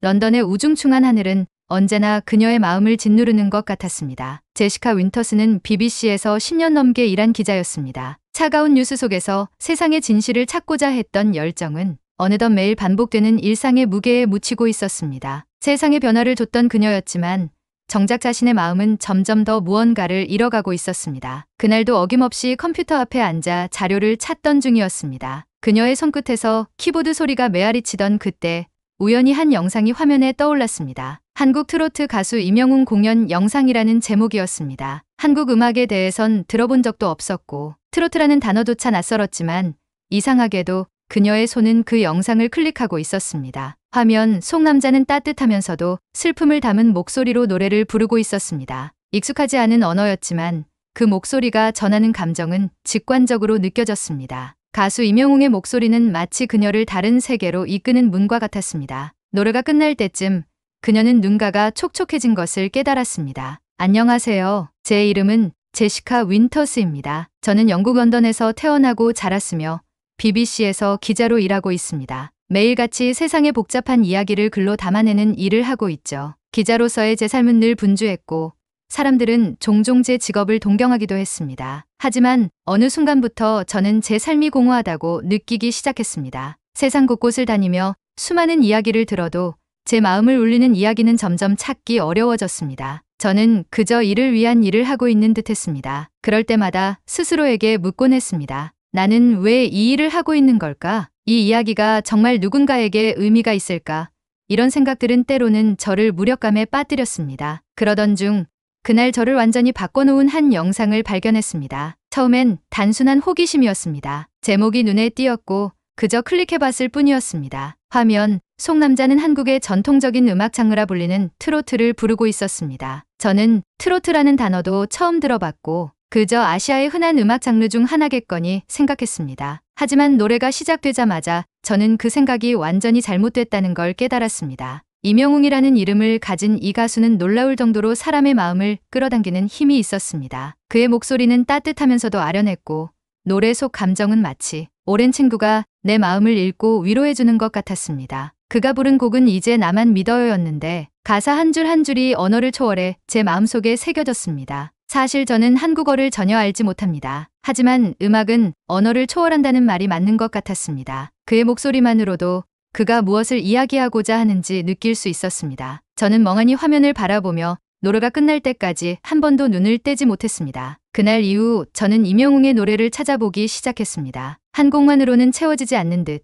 런던의 우중충한 하늘은 언제나 그녀의 마음을 짓누르는 것 같았습니다. 제시카 윈터스는 BBC에서 10년 넘게 일한 기자였습니다. 차가운 뉴스 속에서 세상의 진실을 찾고자 했던 열정은 어느덧 매일 반복되는 일상의 무게에 묻히고 있었습니다. 세상에 변화를 줬던 그녀였지만 정작 자신의 마음은 점점 더 무언가를 잃어가고 있었습니다. 그날도 어김없이 컴퓨터 앞에 앉아 자료를 찾던 중이었습니다. 그녀의 손끝에서 키보드 소리가 메아리치던 그때 우연히 한 영상이 화면에 떠올랐습니다. 한국 트로트 가수 임영웅 공연 영상이라는 제목이었습니다. 한국 음악에 대해선 들어본 적도 없었고 트로트라는 단어조차 낯설었지만 이상하게도 그녀의 손은 그 영상을 클릭하고 있었습니다. 화면 속 남자는 따뜻하면서도 슬픔을 담은 목소리로 노래를 부르고 있었습니다. 익숙하지 않은 언어였지만 그 목소리가 전하는 감정은 직관적으로 느껴졌습니다. 가수 임영웅의 목소리는 마치 그녀를 다른 세계로 이끄는 문과 같았습니다. 노래가 끝날 때쯤 그녀는 눈가가 촉촉해진 것을 깨달았습니다. 안녕하세요. 제 이름은 제시카 윈터스입니다. 저는 영국 런던에서 태어나고 자랐으며 BBC에서 기자로 일하고 있습니다. 매일같이 세상의 복잡한 이야기를 글로 담아내는 일을 하고 있죠. 기자로서의 제 삶은 늘 분주했고 사람들은 종종 제 직업을 동경하기도 했습니다. 하지만 어느 순간부터 저는 제 삶이 공허하다고 느끼기 시작했습니다. 세상 곳곳을 다니며 수많은 이야기를 들어도 제 마음을 울리는 이야기는 점점 찾기 어려워졌습니다. 저는 그저 일을 위한 일을 하고 있는 듯했습니다. 그럴 때마다 스스로에게 묻곤 했습니다. 나는 왜 이 일을 하고 있는 걸까? 이 이야기가 정말 누군가에게 의미가 있을까? 이런 생각들은 때로는 저를 무력감에 빠뜨렸습니다. 그러던 중 그날 저를 완전히 바꿔놓은 한 영상을 발견했습니다. 처음엔 단순한 호기심이었습니다. 제목이 눈에 띄었고 그저 클릭해봤을 뿐이었습니다. 화면 속 남자는 한국의 전통적인 음악 장르라 불리는 트로트를 부르고 있었습니다. 저는 트로트라는 단어도 처음 들어봤고 그저 아시아의 흔한 음악 장르 중 하나겠거니 생각했습니다. 하지만 노래가 시작되자마자 저는 그 생각이 완전히 잘못됐다는 걸 깨달았습니다. 임영웅이라는 이름을 가진 이 가수는 놀라울 정도로 사람의 마음을 끌어당기는 힘이 있었습니다. 그의 목소리는 따뜻하면서도 아련했고 노래 속 감정은 마치 오랜 친구가 내 마음을 읽고 위로해주는 것 같았습니다. 그가 부른 곡은 이제 나만 믿어요였는데 가사 한 줄 한 줄이 언어를 초월해 제 마음속에 새겨졌습니다. 사실 저는 한국어를 전혀 알지 못합니다. 하지만 음악은 언어를 초월한다는 말이 맞는 것 같았습니다. 그의 목소리만으로도 그가 무엇을 이야기하고자 하는지 느낄 수 있었습니다. 저는 멍하니 화면을 바라보며 노래가 끝날 때까지 한 번도 눈을 떼지 못했습니다. 그날 이후 저는 임영웅의 노래를 찾아보기 시작했습니다. 한 곡만으로는 채워지지 않는 듯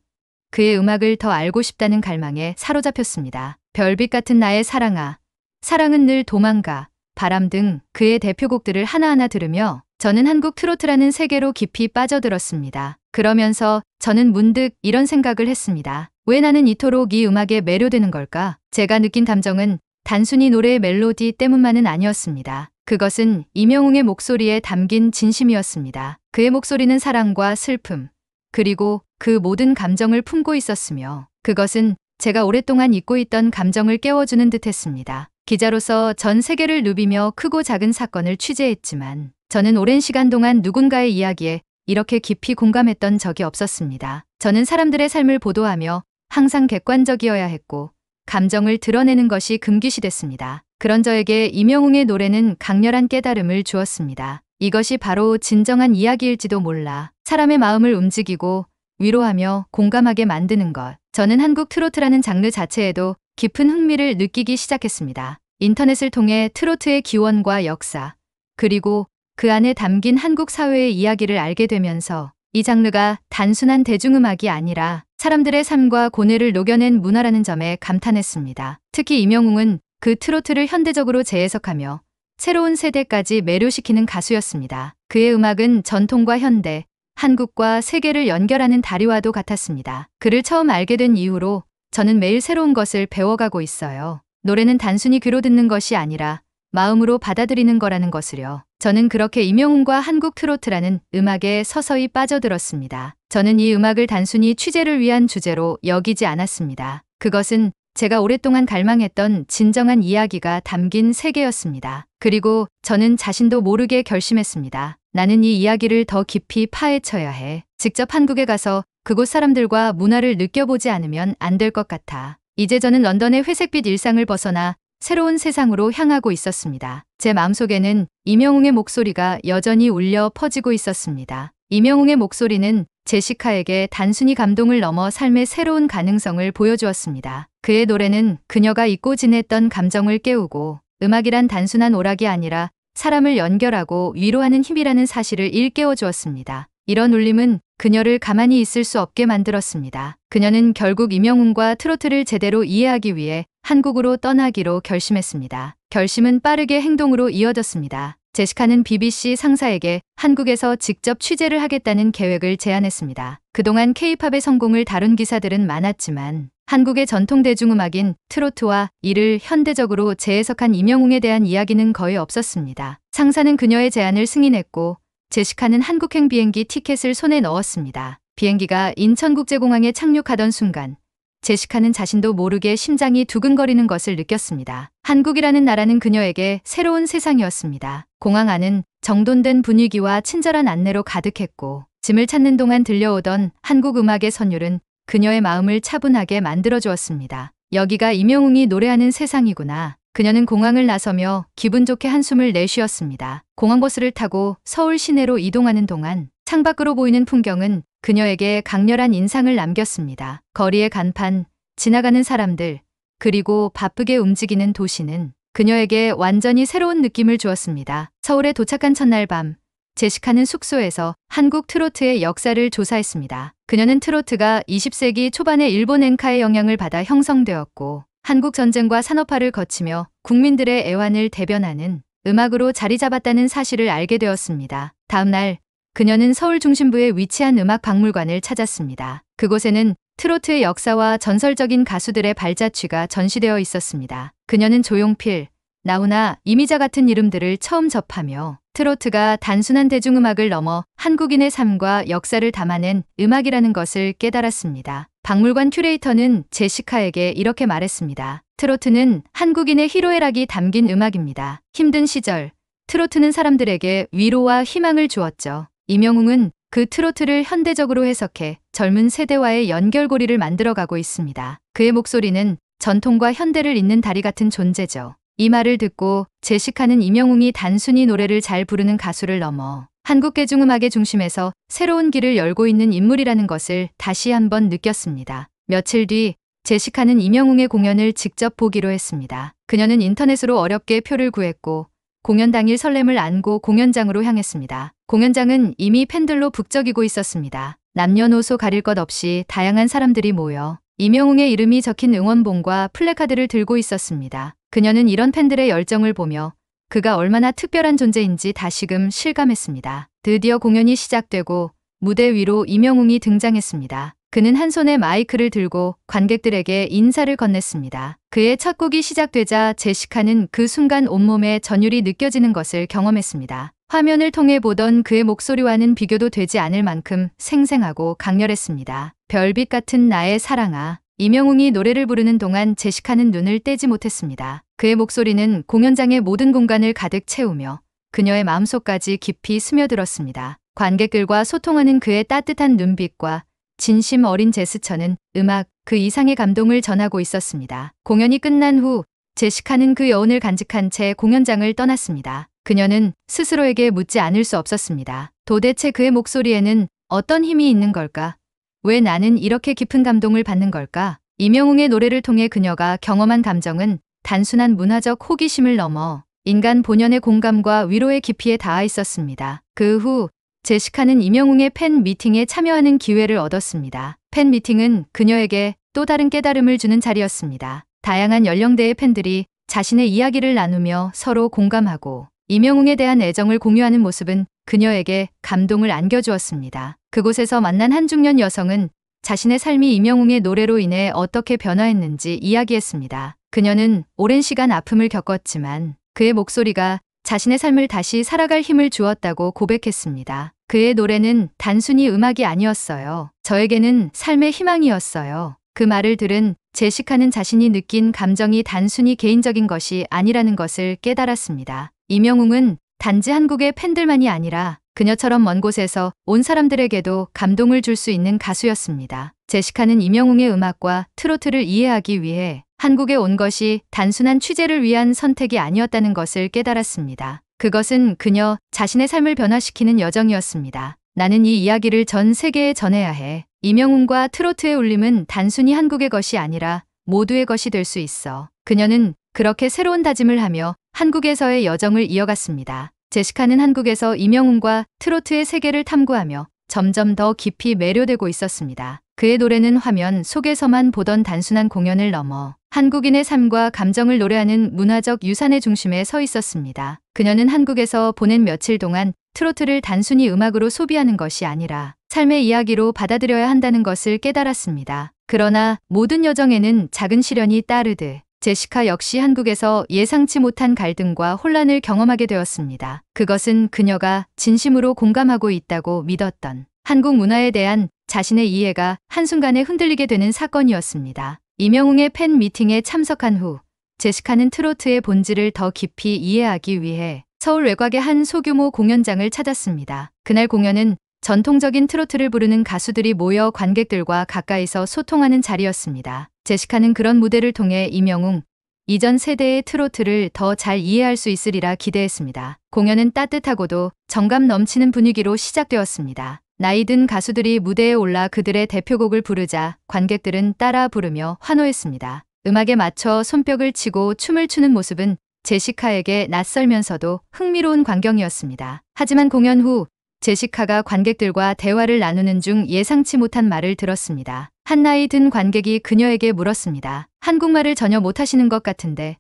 그의 음악을 더 알고 싶다는 갈망에 사로잡혔습니다. 별빛 같은 나의 사랑아, 사랑은 늘 도망가, 바람 등 그의 대표곡들을 하나하나 들으며 저는 한국 트로트라는 세계로 깊이 빠져들었습니다. 그러면서 저는 문득 이런 생각을 했습니다. 왜 나는 이토록 이 음악에 매료되는 걸까? 제가 느낀 감정은 단순히 노래의 멜로디 때문만은 아니었습니다. 그것은 임영웅의 목소리에 담긴 진심이었습니다. 그의 목소리는 사랑과 슬픔, 그리고 그 모든 감정을 품고 있었으며 그것은 제가 오랫동안 잊고 있던 감정을 깨워주는 듯했습니다. 기자로서 전 세계를 누비며 크고 작은 사건을 취재했지만 저는 오랜 시간 동안 누군가의 이야기에 이렇게 깊이 공감했던 적이 없었습니다. 저는 사람들의 삶을 보도하며 항상 객관적이어야 했고 감정을 드러내는 것이 금기시됐습니다. 그런 저에게 임영웅의 노래는 강렬한 깨달음을 주었습니다. 이것이 바로 진정한 이야기일지도 몰라. 사람의 마음을 움직이고 위로하며 공감하게 만드는 것. 저는 한국 트로트라는 장르 자체에도 깊은 흥미를 느끼기 시작했습니다. 인터넷을 통해 트로트의 기원과 역사, 그리고 그 안에 담긴 한국 사회의 이야기를 알게 되면서 이 장르가 단순한 대중음악이 아니라 사람들의 삶과 고뇌를 녹여낸 문화라는 점에 감탄했습니다. 특히 임영웅은 그 트로트를 현대적으로 재해석하며 새로운 세대까지 매료시키는 가수였습니다. 그의 음악은 전통과 현대, 한국과 세계를 연결하는 다리와도 같았습니다. 그를 처음 알게 된 이후로 저는 매일 새로운 것을 배워가고 있어요. 노래는 단순히 귀로 듣는 것이 아니라 마음으로 받아들이는 거라는 것을요. 저는 그렇게 임영웅과 한국 트로트라는 음악에 서서히 빠져들었습니다. 저는 이 음악을 단순히 취재를 위한 주제로 여기지 않았습니다. 그것은 제가 오랫동안 갈망했던 진정한 이야기가 담긴 세계였습니다. 그리고 저는 자신도 모르게 결심했습니다. 나는 이 이야기를 더 깊이 파헤쳐야 해. 직접 한국에 가서 그곳 사람들과 문화를 느껴보지 않으면 안 될 것 같아. 이제 저는 런던의 회색빛 일상을 벗어나 새로운 세상으로 향하고 있었습니다. 제 마음속에는 임영웅의 목소리가 여전히 울려 퍼지고 있었습니다. 임영웅의 목소리는 제시카에게 단순히 감동을 넘어 삶의 새로운 가능성을 보여주었습니다. 그의 노래는 그녀가 잊고 지냈던 감정을 깨우고 음악이란 단순한 오락이 아니라 사람을 연결하고 위로하는 힘이라는 사실을 일깨워 주었습니다. 이런 울림은 그녀를 가만히 있을 수 없게 만들었습니다. 그녀는 결국 임영웅과 트로트를 제대로 이해하기 위해 한국으로 떠나기로 결심했습니다. 결심은 빠르게 행동으로 이어졌습니다. 제시카는 BBC 상사에게 한국에서 직접 취재를 하겠다는 계획을 제안했습니다. 그동안 K-팝의 성공을 다룬 기사들은 많았지만 한국의 전통 대중음악인 트로트와 이를 현대적으로 재해석한 임영웅에 대한 이야기는 거의 없었습니다. 상사는 그녀의 제안을 승인했고 제시카는 한국행 비행기 티켓을 손에 넣었습니다. 비행기가 인천국제공항에 착륙하던 순간 제시카는 자신도 모르게 심장이 두근거리는 것을 느꼈습니다. 한국이라는 나라는 그녀에게 새로운 세상이었습니다. 공항 안은 정돈된 분위기와 친절한 안내로 가득했고 짐을 찾는 동안 들려오던 한국 음악의 선율은 그녀의 마음을 차분하게 만들어주었습니다. 여기가 임영웅이 노래하는 세상이구나. 그녀는 공항을 나서며 기분 좋게 한숨을 내쉬었습니다. 공항버스를 타고 서울 시내로 이동하는 동안 창밖으로 보이는 풍경은 그녀에게 강렬한 인상을 남겼습니다. 거리의 간판, 지나가는 사람들, 그리고 바쁘게 움직이는 도시는 그녀에게 완전히 새로운 느낌을 주었습니다. 서울에 도착한 첫날 밤, 제시카는 숙소에서 한국 트로트의 역사를 조사했습니다. 그녀는 트로트가 20세기 초반에 일본 엔카의 영향을 받아 형성되었고 한국 전쟁과 산업화를 거치며 국민들의 애환을 대변하는 음악으로 자리 잡았다는 사실을 알게 되었습니다. 다음 날 그녀는 서울 중심부에 위치한 음악 박물관을 찾았습니다. 그곳에는 트로트의 역사와 전설적인 가수들의 발자취가 전시되어 있었습니다. 그녀는 조용필, 나훈아, 이미자 같은 이름들을 처음 접하며 트로트가 단순한 대중음악을 넘어 한국인의 삶과 역사를 담아낸 음악이라는 것을 깨달았습니다. 박물관 큐레이터는 제시카에게 이렇게 말했습니다. 트로트는 한국인의 희로애락이 담긴 음악입니다. 힘든 시절, 트로트는 사람들에게 위로와 희망을 주었죠. 임영웅은 그 트로트를 현대적으로 해석해 젊은 세대와의 연결고리를 만들어가고 있습니다. 그의 목소리는 전통과 현대를 잇는 다리 같은 존재죠. 이 말을 듣고 제시카는 임영웅이 단순히 노래를 잘 부르는 가수를 넘어 한국 대중음악의 중심에서 새로운 길을 열고 있는 인물이라는 것을 다시 한번 느꼈습니다. 며칠 뒤 제시카는 임영웅의 공연을 직접 보기로 했습니다. 그녀는 인터넷으로 어렵게 표를 구했고 공연 당일 설렘을 안고 공연장으로 향했습니다. 공연장은 이미 팬들로 북적이고 있었습니다. 남녀노소 가릴 것 없이 다양한 사람들이 모여 임영웅의 이름이 적힌 응원봉과 플래카드를 들고 있었습니다. 그녀는 이런 팬들의 열정을 보며 그가 얼마나 특별한 존재인지 다시금 실감했습니다. 드디어 공연이 시작되고 무대 위로 임영웅이 등장했습니다. 그는 한 손에 마이크를 들고 관객들에게 인사를 건넸습니다. 그의 첫 곡이 시작되자 제시카는 그 순간 온몸에 전율이 느껴지는 것을 경험했습니다. 화면을 통해 보던 그의 목소리와는 비교도 되지 않을 만큼 생생하고 강렬했습니다. 별빛 같은 나의 사랑아. 임영웅이 노래를 부르는 동안 제시카는 눈을 떼지 못했습니다. 그의 목소리는 공연장의 모든 공간을 가득 채우며 그녀의 마음속까지 깊이 스며들었습니다. 관객들과 소통하는 그의 따뜻한 눈빛과 진심 어린 제스처는 음악 그 이상의 감동을 전하고 있었습니다. 공연이 끝난 후 제시카는 그 여운을 간직한 채 공연장을 떠났습니다. 그녀는 스스로에게 묻지 않을 수 없었습니다. 도대체 그의 목소리에는 어떤 힘이 있는 걸까? 왜 나는 이렇게 깊은 감동을 받는 걸까? 임영웅의 노래를 통해 그녀가 경험한 감정은 단순한 문화적 호기심을 넘어 인간 본연의 공감과 위로의 깊이에 닿아 있었습니다. 그 후 제시카는 임영웅의 팬 미팅에 참여하는 기회를 얻었습니다. 팬 미팅은 그녀에게 또 다른 깨달음을 주는 자리였습니다. 다양한 연령대의 팬들이 자신의 이야기를 나누며 서로 공감하고 임영웅에 대한 애정을 공유하는 모습은 그녀에게 감동을 안겨주었습니다. 그곳에서 만난 한 중년 여성은 자신의 삶이 임영웅의 노래로 인해 어떻게 변화했는지 이야기했습니다. 그녀는 오랜 시간 아픔을 겪었지만 그의 목소리가 자신의 삶을 다시 살아갈 힘을 주었다고 고백했습니다. 그의 노래는 단순히 음악이 아니었어요. 저에게는 삶의 희망이었어요. 그 말을 들은 제시카는 자신이 느낀 감정이 단순히 개인적인 것이 아니라는 것을 깨달았습니다. 임영웅은 단지 한국의 팬들만이 아니라 그녀처럼 먼 곳에서 온 사람들에게도 감동을 줄 수 있는 가수였습니다. 제시카는 임영웅의 음악과 트로트를 이해하기 위해 한국에 온 것이 단순한 취재를 위한 선택이 아니었다는 것을 깨달았습니다. 그것은 그녀 자신의 삶을 변화시키는 여정이었습니다. 나는 이 이야기를 전 세계에 전해야 해. 임영웅과 트로트의 울림은 단순히 한국의 것이 아니라 모두의 것이 될 수 있어. 그녀는 그렇게 새로운 다짐을 하며 한국에서의 여정을 이어갔습니다. 제시카는 한국에서 임영웅과 트로트의 세계를 탐구하며 점점 더 깊이 매료되고 있었습니다. 그의 노래는 화면 속에서만 보던 단순한 공연을 넘어 한국인의 삶과 감정을 노래하는 문화적 유산의 중심에 서 있었습니다. 그녀는 한국에서 보낸 며칠 동안 트로트를 단순히 음악으로 소비하는 것이 아니라 삶의 이야기로 받아들여야 한다는 것을 깨달았습니다. 그러나 모든 여정에는 작은 시련이 따르듯 제시카 역시 한국에서 예상치 못한 갈등과 혼란을 경험하게 되었습니다. 그것은 그녀가 진심으로 공감하고 있다고 믿었던 한국 문화에 대한 자신의 이해가 한순간에 흔들리게 되는 사건이었습니다. 임영웅의 팬 미팅에 참석한 후 제시카는 트로트의 본질을 더 깊이 이해하기 위해 서울 외곽의 한 소규모 공연장을 찾았습니다. 그날 공연은 전통적인 트로트를 부르는 가수들이 모여 관객들과 가까이서 소통하는 자리였습니다. 제시카는 그런 무대를 통해 임영웅, 이전 세대의 트로트를 더 잘 이해할 수 있으리라 기대했습니다. 공연은 따뜻하고도 정감 넘치는 분위기로 시작되었습니다. 나이 든 가수들이 무대에 올라 그들의 대표곡을 부르자 관객들은 따라 부르며 환호했습니다. 음악에 맞춰 손뼉을 치고 춤을 추는 모습은 제시카에게 낯설면서도 흥미로운 광경이었습니다. 하지만 공연 후 제시카가 관객들과 대화를 나누는 중 예상치 못한 말을 들었습니다. 한 나이 든 관객이 그녀에게 물었습니다. 한국말을 전혀 못하시는 것 같은데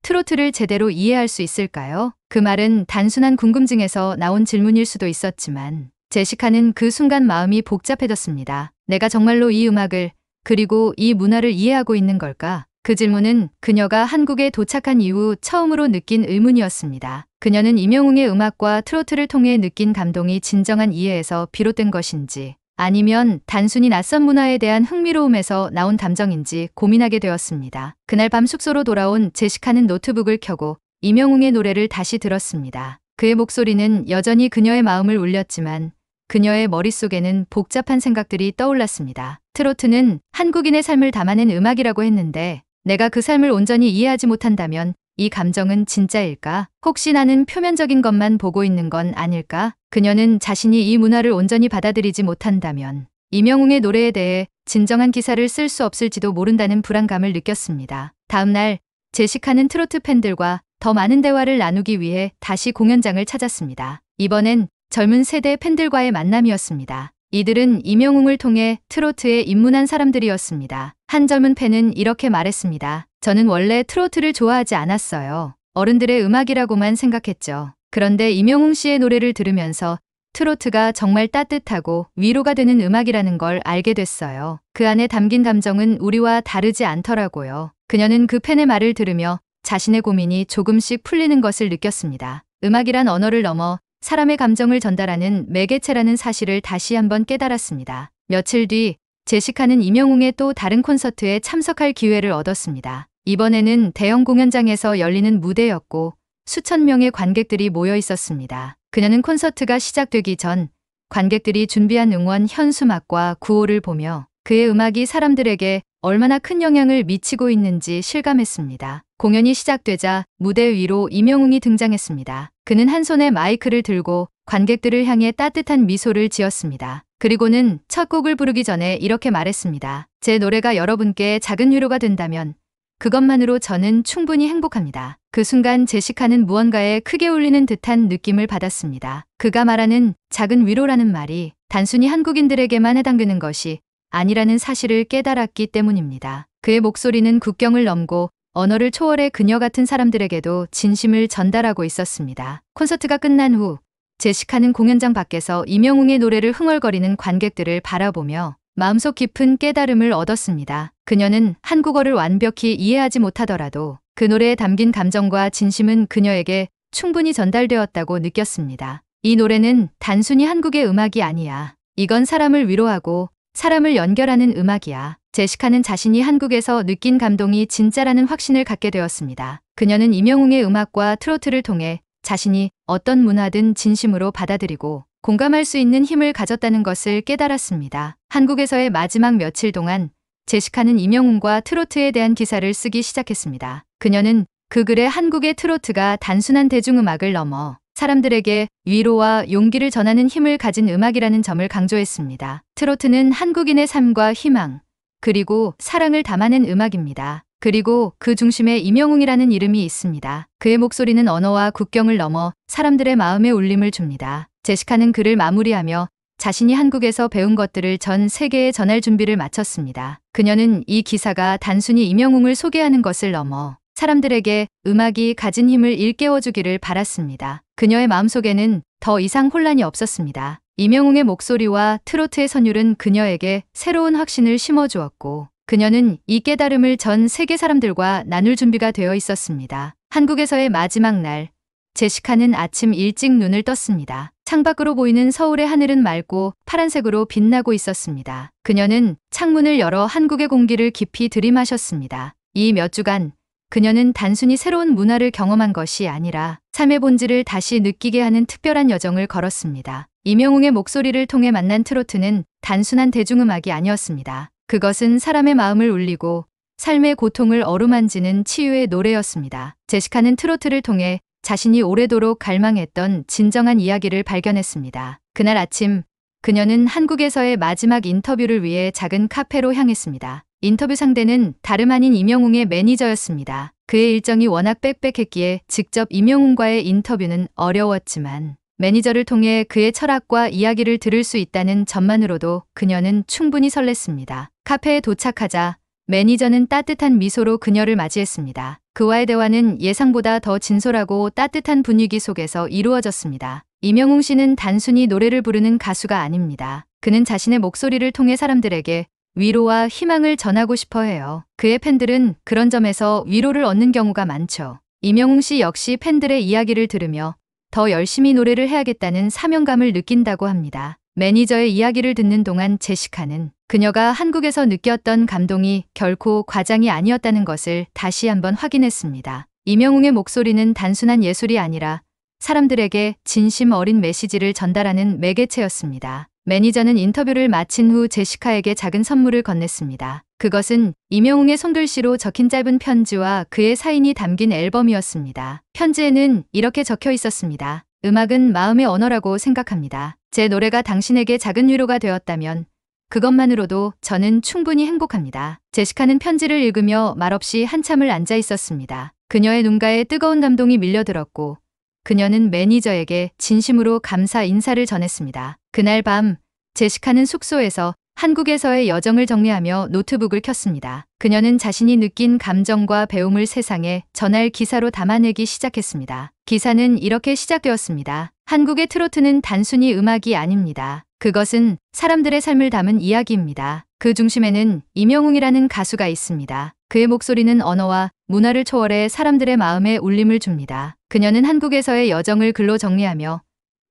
트로트를 제대로 이해할 수 있을까요? 그 말은 단순한 궁금증에서 나온 질문일 수도 있었지만 제시카는 그 순간 마음이 복잡해졌습니다. 내가 정말로 이 음악을 그리고 이 문화를 이해하고 있는 걸까? 그 질문은 그녀가 한국에 도착한 이후 처음으로 느낀 의문이었습니다. 그녀는 임영웅의 음악과 트로트를 통해 느낀 감동이 진정한 이해에서 비롯된 것인지 아니면 단순히 낯선 문화에 대한 흥미로움에서 나온 감정인지 고민하게 되었습니다. 그날 밤 숙소로 돌아온 제시카는 노트북을 켜고 임영웅의 노래를 다시 들었습니다. 그의 목소리는 여전히 그녀의 마음을 울렸지만 그녀의 머릿속에는 복잡한 생각들이 떠올랐습니다. 트로트는 한국인의 삶을 담아낸 음악이라고 했는데 내가 그 삶을 온전히 이해하지 못한다면 이 감정은 진짜일까? 혹시 나는 표면적인 것만 보고 있는 건 아닐까? 그녀는 자신이 이 문화를 온전히 받아들이지 못한다면 임영웅의 노래에 대해 진정한 기사를 쓸 수 없을지도 모른다는 불안감을 느꼈습니다. 다음 날 제시카는 트로트 팬들과 더 많은 대화를 나누기 위해 다시 공연장을 찾았습니다. 이번엔 젊은 세대 팬들과의 만남이었습니다. 이들은 임영웅을 통해 트로트에 입문한 사람들이었습니다. 한 젊은 팬은 이렇게 말했습니다. 저는 원래 트로트를 좋아하지 않았어요. 어른들의 음악이라고만 생각했죠. 그런데 임영웅 씨의 노래를 들으면서 트로트가 정말 따뜻하고 위로가 되는 음악이라는 걸 알게 됐어요. 그 안에 담긴 감정은 우리와 다르지 않더라고요. 그녀는 그 팬의 말을 들으며 자신의 고민이 조금씩 풀리는 것을 느꼈습니다. 음악이란 언어를 넘어 사람의 감정을 전달하는 매개체라는 사실을 다시 한번 깨달았습니다. 며칠 뒤 제시카는 임영웅의 또 다른 콘서트에 참석할 기회를 얻었습니다. 이번에는 대형 공연장에서 열리는 무대였고 수천 명의 관객들이 모여 있었습니다. 그녀는 콘서트가 시작되기 전 관객들이 준비한 응원 현수막과 구호를 보며 그의 음악이 사람들에게 얼마나 큰 영향을 미치고 있는지 실감했습니다. 공연이 시작되자 무대 위로 임영웅이 등장했습니다. 그는 한 손에 마이크를 들고 관객들을 향해 따뜻한 미소를 지었습니다. 그리고는 첫 곡을 부르기 전에 이렇게 말했습니다. 제 노래가 여러분께 작은 위로가 된다면 그것만으로 저는 충분히 행복합니다. 그 순간 제시카는 무언가에 크게 울리는 듯한 느낌을 받았습니다. 그가 말하는 작은 위로라는 말이 단순히 한국인들에게만 해당되는 것이 아니라는 사실을 깨달았기 때문입니다. 그의 목소리는 국경을 넘고 언어를 초월해 그녀 같은 사람들에게도 진심을 전달하고 있었습니다. 콘서트가 끝난 후 제시카는 공연장 밖에서 임영웅의 노래를 흥얼거리는 관객들을 바라보며 마음속 깊은 깨달음을 얻었습니다. 그녀는 한국어를 완벽히 이해하지 못하더라도 그 노래에 담긴 감정과 진심은 그녀에게 충분히 전달되었다고 느꼈습니다. 이 노래는 단순히 한국의 음악이 아니야. 이건 사람을 위로하고 사람을 연결하는 음악이야. 제시카는 자신이 한국에서 느낀 감동이 진짜라는 확신을 갖게 되었습니다. 그녀는 임영웅의 음악과 트로트를 통해 자신이 어떤 문화든 진심으로 받아들이고 공감할 수 있는 힘을 가졌다는 것을 깨달았습니다. 한국에서의 마지막 며칠 동안 제시카는 임영웅과 트로트에 대한 기사를 쓰기 시작했습니다. 그녀는 그 글에 한국의 트로트가 단순한 대중음악을 넘어 사람들에게 위로와 용기를 전하는 힘을 가진 음악이라는 점을 강조했습니다. 트로트는 한국인의 삶과 희망, 그리고 사랑을 담아낸 음악입니다. 그리고 그 중심에 임영웅이라는 이름이 있습니다. 그의 목소리는 언어와 국경을 넘어 사람들의 마음에 울림을 줍니다. 제시카는 글을 마무리하며 자신이 한국에서 배운 것들을 전 세계에 전할 준비를 마쳤습니다. 그녀는 이 기사가 단순히 임영웅을 소개하는 것을 넘어 사람들에게 음악이 가진 힘을 일깨워주기를 바랐습니다. 그녀의 마음속에는 더 이상 혼란이 없었습니다. 임영웅의 목소리와 트로트의 선율은 그녀에게 새로운 확신을 심어주었고 그녀는 이 깨달음을 전 세계 사람들과 나눌 준비가 되어 있었습니다. 한국에서의 마지막 날, 제시카는 아침 일찍 눈을 떴습니다. 창밖으로 보이는 서울의 하늘은 맑고 파란색으로 빛나고 있었습니다. 그녀는 창문을 열어 한국의 공기를 깊이 들이마셨습니다. 이 몇 주간 그녀는 단순히 새로운 문화를 경험한 것이 아니라 삶의 본질을 다시 느끼게 하는 특별한 여정을 걸었습니다. 임영웅의 목소리를 통해 만난 트로트는 단순한 대중음악이 아니었습니다. 그것은 사람의 마음을 울리고 삶의 고통을 어루만지는 치유의 노래였습니다. 제시카는 트로트를 통해 자신이 오래도록 갈망했던 진정한 이야기를 발견했습니다. 그날 아침, 그녀는 한국에서의 마지막 인터뷰를 위해 작은 카페로 향했습니다. 인터뷰 상대는 다름 아닌 임영웅의 매니저였습니다. 그의 일정이 워낙 빽빽했기에 직접 임영웅과의 인터뷰는 어려웠지만 매니저를 통해 그의 철학과 이야기를 들을 수 있다는 점만으로도 그녀는 충분히 설렜습니다. 카페에 도착하자 매니저는 따뜻한 미소로 그녀를 맞이했습니다. 그와의 대화는 예상보다 더 진솔하고 따뜻한 분위기 속에서 이루어졌습니다. 임영웅 씨는 단순히 노래를 부르는 가수가 아닙니다. 그는 자신의 목소리를 통해 사람들에게 위로와 희망을 전하고 싶어 해요. 그의 팬들은 그런 점에서 위로를 얻는 경우가 많죠. 임영웅 씨 역시 팬들의 이야기를 들으며 더 열심히 노래를 해야겠다는 사명감을 느낀다고 합니다. 매니저의 이야기를 듣는 동안 제시카는 그녀가 한국에서 느꼈던 감동이 결코 과장이 아니었다는 것을 다시 한번 확인했습니다. 임영웅의 목소리는 단순한 예술이 아니라 사람들에게 진심 어린 메시지를 전달하는 매개체였습니다. 매니저는 인터뷰를 마친 후 제시카에게 작은 선물을 건넸습니다. 그것은 임영웅의 손글씨로 적힌 짧은 편지와 그의 사인이 담긴 앨범이었습니다. 편지에는 이렇게 적혀 있었습니다. 음악은 마음의 언어라고 생각합니다. 제 노래가 당신에게 작은 위로가 되었다면 그것만으로도 저는 충분히 행복합니다. 제시카는 편지를 읽으며 말없이 한참을 앉아 있었습니다. 그녀의 눈가에 뜨거운 감동이 밀려들었고 그녀는 매니저에게 진심으로 감사 인사를 전했습니다. 그날 밤 제시카는 숙소에서 한국에서의 여정을 정리하며 노트북을 켰습니다. 그녀는 자신이 느낀 감정과 배움을 세상에 전할 기사로 담아내기 시작했습니다. 기사는 이렇게 시작되었습니다. 한국의 트로트는 단순히 음악이 아닙니다. 그것은 사람들의 삶을 담은 이야기입니다. 그 중심에는 임영웅이라는 가수가 있습니다. 그의 목소리는 언어와 문화를 초월해 사람들의 마음에 울림을 줍니다. 그녀는 한국에서의 여정을 글로 정리하며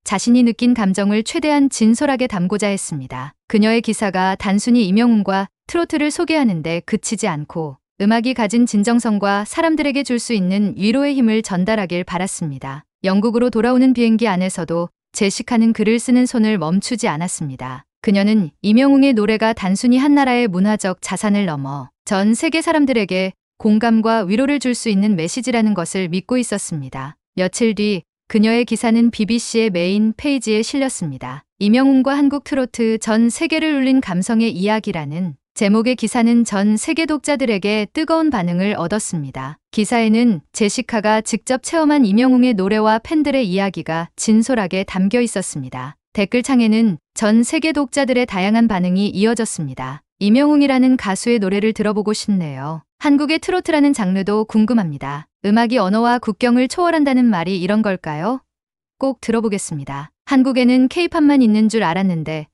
자신이 느낀 감정을 최대한 진솔하게 담고자 했습니다. 그녀의 기사가 단순히 임영웅과 트로트를 소개하는데 그치지 않고 음악이 가진 진정성과 사람들에게 줄 수 있는 위로의 힘을 전달하길 바랐습니다. 영국으로 돌아오는 비행기 안에서도 제시카는 글을 쓰는 손을 멈추지 않았습니다. 그녀는 임영웅의 노래가 단순히 한 나라의 문화적 자산을 넘어 전 세계 사람들에게 공감과 위로를 줄 수 있는 메시지라는 것을 믿고 있었습니다. 며칠 뒤 그녀의 기사는 BBC의 메인 페이지에 실렸습니다. 임영웅과 한국 트로트 전 세계를 울린 감성의 이야기라는 제목의 기사는 전 세계 독자들에게 뜨거운 반응을 얻었습니다. 기사에는 제시카가 직접 체험한 임영웅의 노래와 팬들의 이야기가 진솔하게 담겨 있었습니다. 댓글창에는 전 세계 독자들의 다양한 반응이 이어졌습니다. 임영웅이라는 가수의 노래를 들어보고 싶네요. 한국의 트로트라는 장르도 궁금합니다. 음악이 언어와 국경을 초월한다는 말이 이런 걸까요? 꼭 들어보겠습니다. 한국에는 케이팝만 있는 줄 알았는데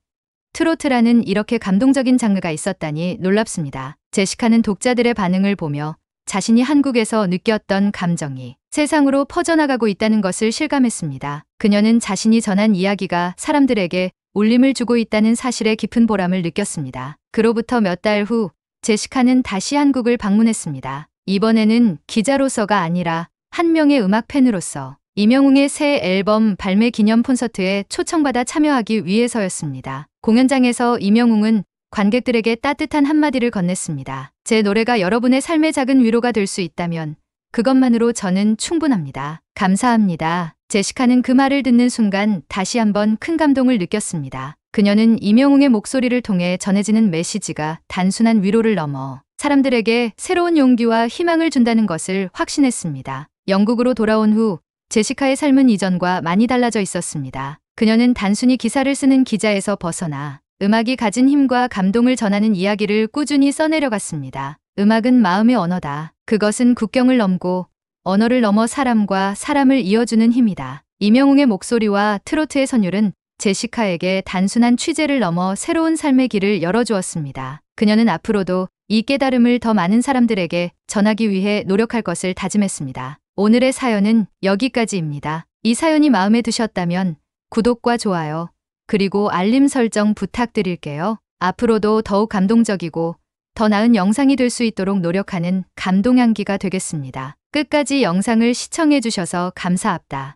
트로트라는 이렇게 감동적인 장르가 있었다니 놀랍습니다. 제시카는 독자들의 반응을 보며 자신이 한국에서 느꼈던 감정이 세상으로 퍼져나가고 있다는 것을 실감했습니다. 그녀는 자신이 전한 이야기가 사람들에게 울림을 주고 있다는 사실에 깊은 보람을 느꼈습니다. 그로부터 몇 달 후 제시카는 다시 한국을 방문했습니다. 이번에는 기자로서가 아니라 한 명의 음악 팬으로서 이명웅의 새 앨범 발매 기념 콘서트에 초청받아 참여하기 위해서였습니다. 공연장에서 이명웅은 관객들에게 따뜻한 한마디를 건넸습니다. 제 노래가 여러분의 삶의 작은 위로가 될 수 있다면 그것만으로 저는 충분합니다. 감사합니다. 제시카는 그 말을 듣는 순간 다시 한번 큰 감동을 느꼈습니다. 그녀는 이명웅의 목소리를 통해 전해지는 메시지가 단순한 위로를 넘어 사람들에게 새로운 용기와 희망을 준다는 것을 확신했습니다. 영국으로 돌아온 후 제시카의 삶은 이전과 많이 달라져 있었습니다. 그녀는 단순히 기사를 쓰는 기자에서 벗어나 음악이 가진 힘과 감동을 전하는 이야기를 꾸준히 써내려갔습니다. 음악은 마음의 언어다. 그것은 국경을 넘고 언어를 넘어 사람과 사람을 이어주는 힘이다. 이명웅의 목소리와 트로트의 선율은 제시카에게 단순한 취재를 넘어 새로운 삶의 길을 열어주었습니다. 그녀는 앞으로도 이 깨달음을 더 많은 사람들에게 전하기 위해 노력할 것을 다짐했습니다. 오늘의 사연은 여기까지입니다. 이 사연이 마음에 드셨다면 구독과 좋아요, 그리고 알림 설정 부탁드릴게요. 앞으로도 더욱 감동적이고 더 나은 영상이 될 수 있도록 노력하는 감동향기가 되겠습니다. 끝까지 영상을 시청해 주셔서 감사합니다.